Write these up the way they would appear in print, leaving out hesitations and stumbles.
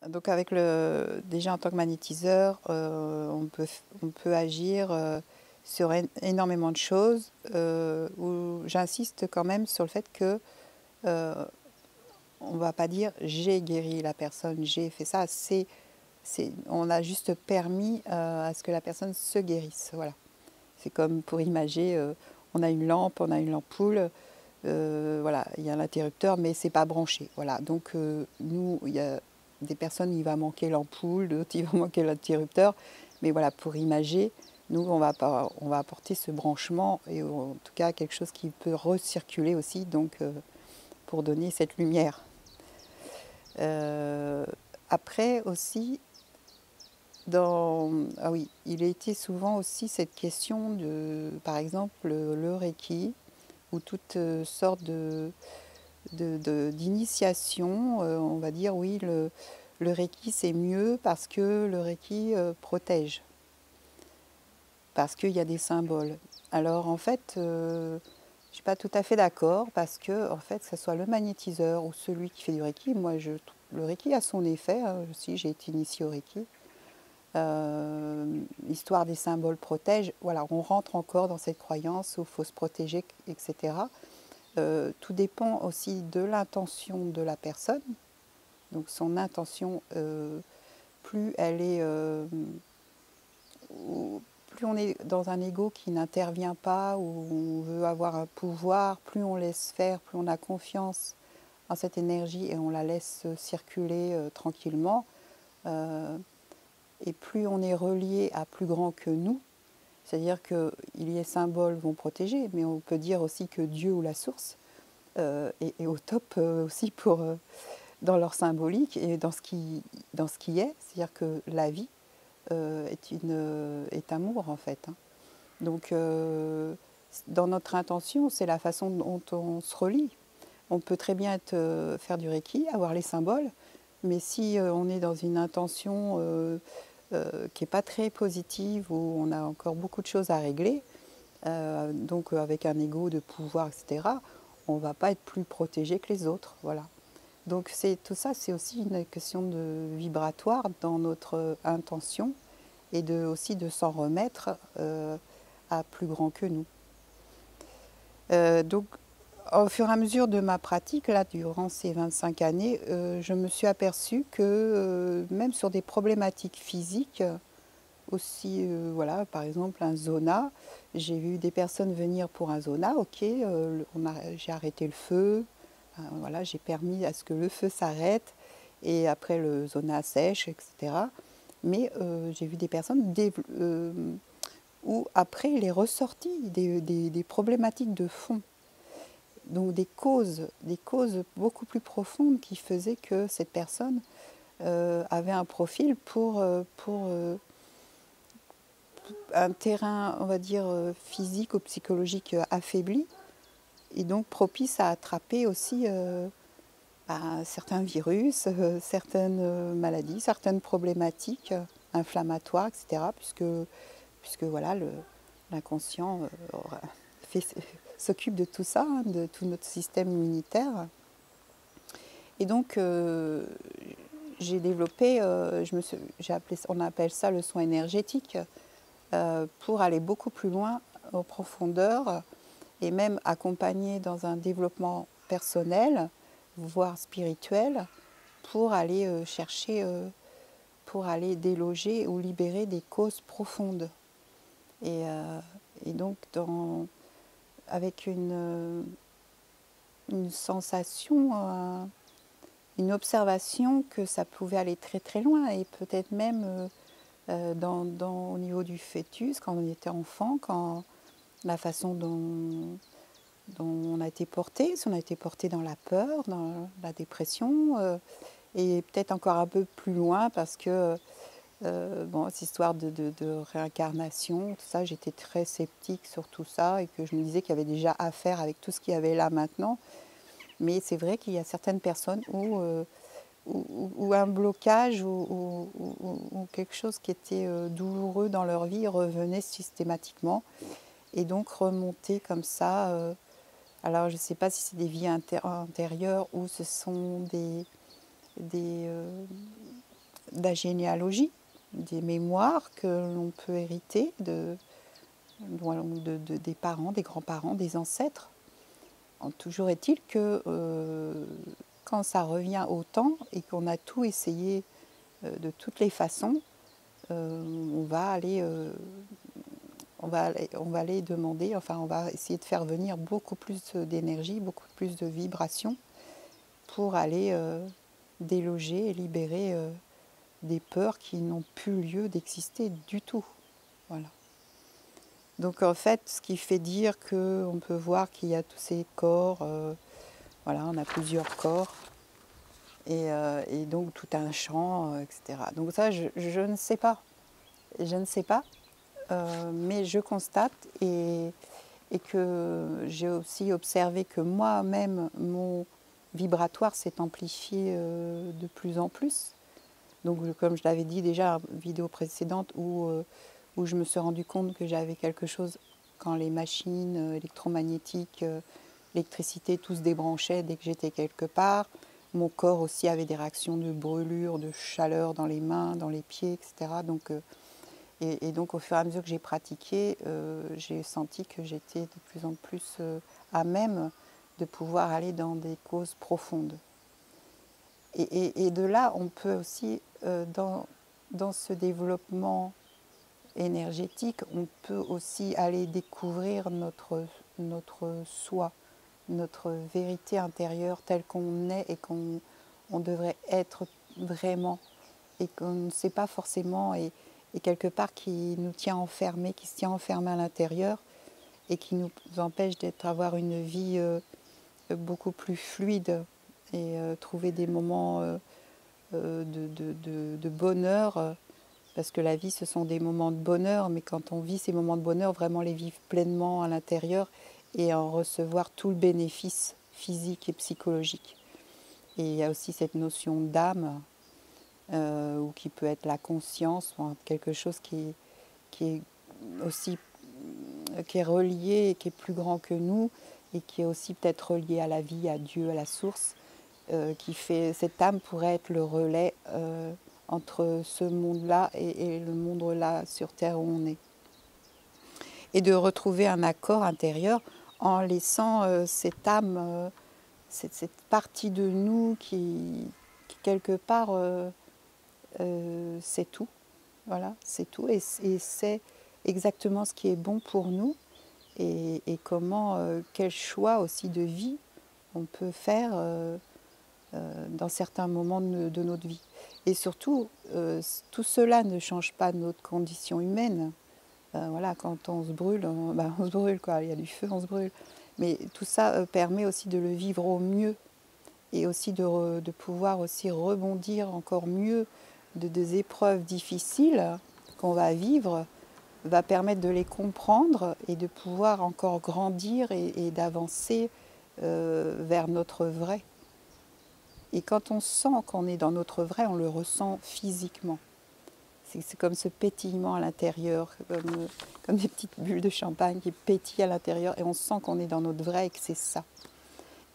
Donc avec déjà en tant que magnétiseur, on peut agir sur énormément de choses, où j'insiste quand même sur le fait que on ne va pas dire j'ai guéri la personne, j'ai fait ça, on a juste permis à ce que la personne se guérisse. Voilà. C'est comme pour imager, on a une lampe, on a une ampoule, voilà, il y a l'interrupteur, mais c'est pas branché. Voilà. Donc nous, il y a des personnes, il va manquer l'ampoule, d'autres, il va manquer l'interrupteur. Mais voilà, pour imager, nous, on va apporter ce branchement, et en tout cas quelque chose qui peut recirculer aussi, donc pour donner cette lumière. Euh, Après aussi, ah oui, il a été souvent aussi cette question de, par exemple, le Reiki, ou toutes sortes d'initiation, on va dire oui, le Reiki c'est mieux parce que le Reiki protège, parce qu'il y a des symboles. Alors en fait, je ne suis pas tout à fait d'accord, parce que en fait, que ce soit le magnétiseur ou celui qui fait du Reiki, le Reiki a son effet, hein, aussi j'ai été initiée au Reiki. L'histoire des symboles protège, voilà, on rentre encore dans cette croyance où il faut se protéger, etc. Tout dépend aussi de l'intention de la personne. Donc son intention, plus elle est, plus on est dans un ego qui n'intervient pas, où on veut avoir un pouvoir, plus on laisse faire, plus on a confiance en cette énergie et on la laisse circuler tranquillement, et plus on est relié à plus grand que nous. C'est-à-dire que les symboles vont protéger, mais on peut dire aussi que Dieu ou la source est au top aussi dans leur symbolique et dans ce qui est. C'est-à-dire que la vie est amour en fait. Hein. Donc dans notre intention, c'est la façon dont on se relie. On peut très bien faire du Reiki, avoir les symboles, mais si on est dans une intention qui n'est pas très positive, où on a encore beaucoup de choses à régler, donc avec un ego de pouvoir, etc., on ne va pas être plus protégé que les autres. Voilà. Donc tout ça, c'est aussi une question de vibratoire dans notre intention, et aussi de s'en remettre à plus grand que nous. Donc au fur et à mesure de ma pratique, là, durant ces 25 années, je me suis aperçue que même sur des problématiques physiques, aussi, voilà, par exemple un zona, j'ai vu des personnes venir pour un zona, ok, j'ai arrêté le feu, voilà, j'ai permis à ce que le feu s'arrête, et après le zona sèche, etc. Mais j'ai vu des personnes où après il est ressorti des problématiques de fond. Donc des causes beaucoup plus profondes qui faisaient que cette personne avait un profil pour un terrain, on va dire, physique ou psychologique affaibli, et donc propice à attraper aussi certains virus, certaines maladies, certaines problématiques inflammatoires, etc. Puisque voilà, l'inconscient s'occupe de tout ça, hein, de tout notre système immunitaire. Et donc, j'ai développé, on appelle ça le soin énergétique, pour aller beaucoup plus loin, en profondeur, et même accompagner dans un développement personnel, voire spirituel, pour aller chercher, pour aller déloger ou libérer des causes profondes. Et donc, avec une sensation, une observation que ça pouvait aller très très loin, et peut-être même au niveau du fœtus, quand on était enfant, la façon dont on a été porté, si on a été porté dans la peur, dans la dépression, et peut-être encore un peu plus loin, parce que bon, cette histoire de réincarnation, tout ça, j'étais très sceptique sur tout ça, et que je me disais qu'il y avait déjà à faire avec tout ce qu'il y avait là maintenant. Mais c'est vrai qu'il y a certaines personnes où un blocage ou quelque chose qui était douloureux dans leur vie revenait systématiquement, et donc remonter comme ça. Alors je ne sais pas si c'est des vies antérieures, ou ce sont des la généalogie, des mémoires que l'on peut hériter des parents, des grands-parents, des ancêtres. Toujours est-il que quand ça revient au temps et qu'on a tout essayé de toutes les façons, on va aller demander, enfin on va essayer de faire venir beaucoup plus d'énergie, beaucoup plus de vibrations pour aller déloger et libérer des peurs qui n'ont plus lieu d'exister du tout. Voilà. Donc en fait, ce qui fait dire qu'on peut voir qu'il y a tous ces corps, voilà, on a plusieurs corps, et donc tout un champ, etc. Donc ça, je ne sais pas. Je ne sais pas, mais je constate et que j'ai aussi observé que moi-même, mon vibratoire s'est amplifié de plus en plus. Donc comme je l'avais dit déjà dans une vidéo précédente où je me suis rendu compte que j'avais quelque chose quand les machines électromagnétiques, l'électricité, tout se débranchait dès que j'étais quelque part. Mon corps aussi avait des réactions de brûlure, de chaleur dans les mains, dans les pieds, etc. Et donc au fur et à mesure que j'ai pratiqué, j'ai senti que j'étais de plus en plus à même de pouvoir aller dans des causes profondes. Et de là, on peut aussi, dans ce développement énergétique, on peut aussi aller découvrir notre soi, notre vérité intérieure telle qu'on est et qu'on devrait être vraiment, et qu'on ne sait pas forcément, et quelque part qui nous tient enfermés, qui se tient enfermé à l'intérieur et qui nous empêche d'avoir une vie beaucoup plus fluide et trouver des moments de bonheur, parce que la vie, ce sont des moments de bonheur, mais quand on vit ces moments de bonheur, vraiment les vivre pleinement à l'intérieur et en recevoir tout le bénéfice physique et psychologique. Et il y a aussi cette notion d'âme, ou qui peut être la conscience, enfin, quelque chose qui est aussi qui est relié et qui est plus grand que nous et qui est aussi peut-être relié à la vie, à Dieu, à la source, qui fait, cette âme pourrait être le relais entre ce monde-là et le monde là sur Terre où on est. Et de retrouver un accord intérieur en laissant cette âme, cette partie de nous qui quelque part c'est tout. Voilà, c'est tout. Et c'est exactement ce qui est bon pour nous et comment, quel choix aussi de vie on peut faire dans certains moments de notre vie. Et surtout, tout cela ne change pas notre condition humaine. Voilà, quand on se brûle, on se brûle, quoi. Il y a du feu, on se brûle. Mais tout ça permet aussi de le vivre au mieux et aussi de pouvoir aussi rebondir encore mieux des épreuves difficiles qu'on va vivre, va permettre de les comprendre et de pouvoir encore grandir et d'avancer vers notre vrai. Et quand on sent qu'on est dans notre vrai, on le ressent physiquement. C'est comme ce pétillement à l'intérieur, comme des petites bulles de champagne qui pétillent à l'intérieur, et on sent qu'on est dans notre vrai et que c'est ça.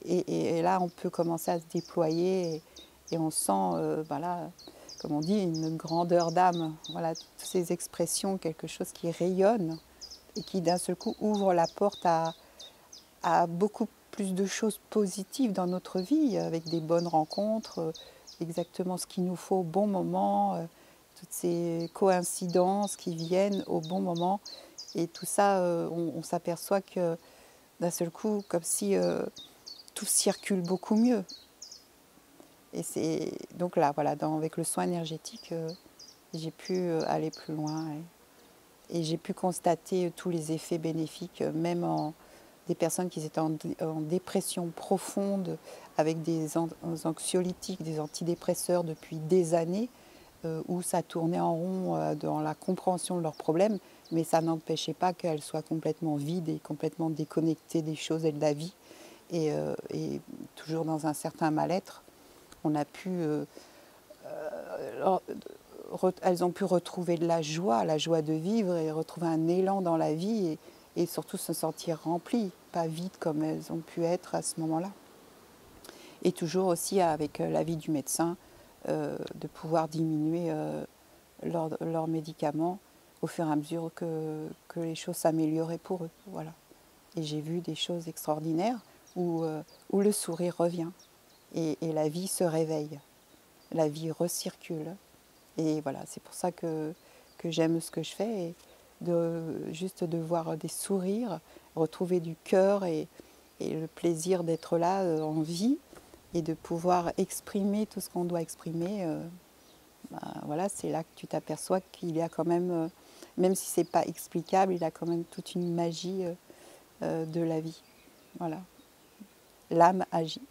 Et là, on peut commencer à se déployer et on sent, voilà, comme on dit, une grandeur d'âme. Voilà, toutes ces expressions, quelque chose qui rayonne et qui d'un seul coup ouvre la porte à beaucoup plus de choses positives dans notre vie, avec des bonnes rencontres, exactement ce qu'il nous faut au bon moment, toutes ces coïncidences qui viennent au bon moment. Et tout ça, on s'aperçoit que d'un seul coup, comme si tout circule beaucoup mieux. Et c'est donc là, voilà, avec le soin énergétique, j'ai pu aller plus loin et j'ai pu constater tous les effets bénéfiques, même en des personnes qui étaient en dépression profonde avec des anxiolytiques, des antidépresseurs depuis des années, où ça tournait en rond dans la compréhension de leurs problèmes, mais ça n'empêchait pas qu'elles soient complètement vides et complètement déconnectées des choses et de la vie, et toujours dans un certain mal-être. On a pu, elles ont pu retrouver de la joie de vivre et retrouver un élan dans la vie et surtout se sentir remplies, pas vides comme elles ont pu être à ce moment-là. Et toujours aussi avec l'avis du médecin, de pouvoir diminuer leurs médicaments au fur et à mesure que les choses s'amélioraient pour eux. Voilà. Et j'ai vu des choses extraordinaires où le sourire revient et la vie se réveille, la vie recircule. Et voilà, c'est pour ça que j'aime ce que je fais, et juste de voir des sourires, retrouver du cœur et le plaisir d'être là en vie et de pouvoir exprimer tout ce qu'on doit exprimer. Voilà, c'est là que tu t'aperçois qu'il y a quand même si c'est pas explicable, il y a quand même toute une magie de la vie. Voilà, l'âme agit.